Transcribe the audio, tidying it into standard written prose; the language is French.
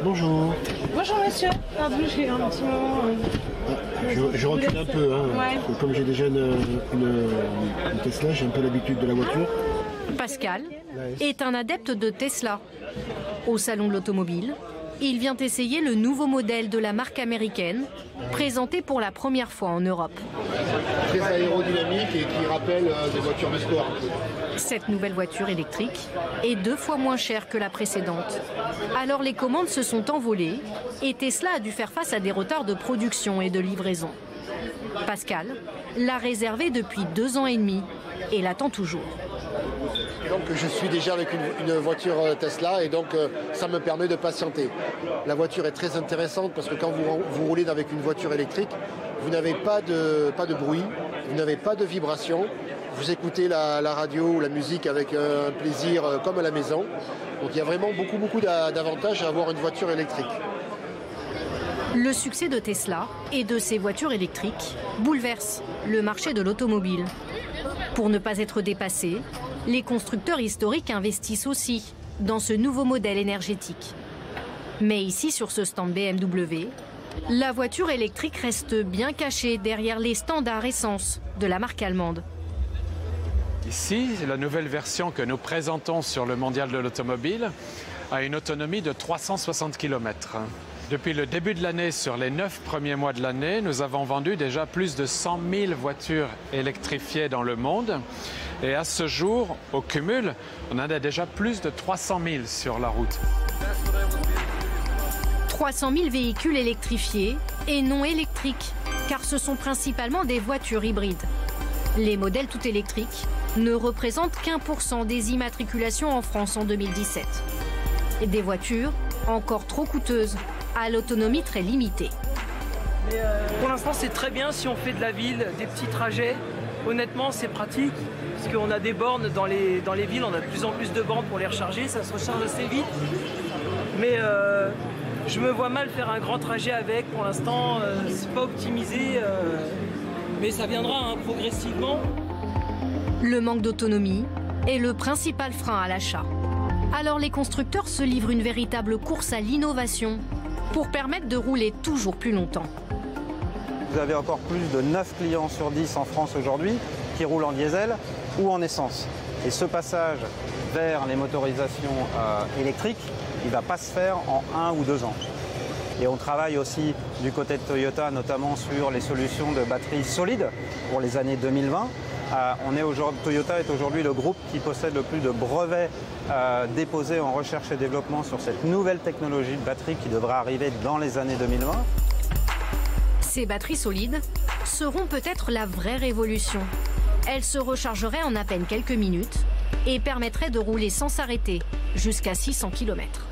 Bonjour. Bonjour monsieur. Pardon, j'ai un petit moment. Je recule un peu, hein, Ouais. parce que comme j'ai déjà une Tesla, j'ai un peu l'habitude de la voiture. Pascal est un adepte de Tesla. Au salon de l'automobile, il vient essayer le nouveau modèle de la marque américaine, présenté pour la première fois en Europe. Très aérodynamique et qui rappelle des voitures de sport. Cette nouvelle voiture électrique est 2 fois moins chère que la précédente. Alors les commandes se sont envolées et Tesla a dû faire face à des retards de production et de livraison. Pascal l'a réservée depuis 2 ans et demi et l'attend toujours. Donc je suis déjà avec une voiture Tesla et donc ça me permet de patienter. La voiture est très intéressante parce que quand vous roulez avec une voiture électrique, vous n'avez pas de bruit, vous n'avez pas de vibration. Vous écoutez la radio ou la musique avec un plaisir comme à la maison. Donc il y a vraiment beaucoup d'avantages à avoir une voiture électrique. Le succès de Tesla et de ses voitures électriques bouleverse le marché de l'automobile. Pour ne pas être dépassés, les constructeurs historiques investissent aussi dans ce nouveau modèle énergétique. Mais ici, sur ce stand BMW, la voiture électrique reste bien cachée derrière les standards essence de la marque allemande. Ici, la nouvelle version que nous présentons sur le mondial de l'automobile a une autonomie de 360 km. Depuis le début de l'année, sur les 9 premiers mois de l'année, nous avons vendu déjà plus de 100 000 voitures électrifiées dans le monde. Et à ce jour, au cumul, on en a déjà plus de 300 000 sur la route. 300 000 véhicules électrifiés et non électriques, car ce sont principalement des voitures hybrides. Les modèles tout électriques ne représentent qu'1% des immatriculations en France en 2017. Et des voitures encore trop coûteuses, à l'autonomie très limitée. Pour l'instant, c'est très bien si on fait de la ville, des petits trajets. Honnêtement, c'est pratique, parce qu'on a des bornes dans les villes, on a de plus en plus de bornes pour les recharger, ça se recharge assez vite. Mais je me vois mal faire un grand trajet avec, pour l'instant, c'est pas optimisé, mais ça viendra hein, progressivement. Le manque d'autonomie est le principal frein à l'achat. Alors les constructeurs se livrent une véritable course à l'innovation pour permettre de rouler toujours plus longtemps. Vous avez encore plus de 9 clients sur 10 en France aujourd'hui qui roulent en diesel ou en essence. Et ce passage vers les motorisations électriques, il ne va pas se faire en 1 ou 2 ans. Et on travaille aussi du côté de Toyota, notamment sur les solutions de batteries solides pour les années 2020. Toyota est aujourd'hui le groupe qui possède le plus de brevets déposés en recherche et développement sur cette nouvelle technologie de batterie qui devra arriver dans les années 2020. Ces batteries solides seront peut-être la vraie révolution. Elles se rechargeraient en à peine quelques minutes et permettraient de rouler sans s'arrêter jusqu'à 600 km.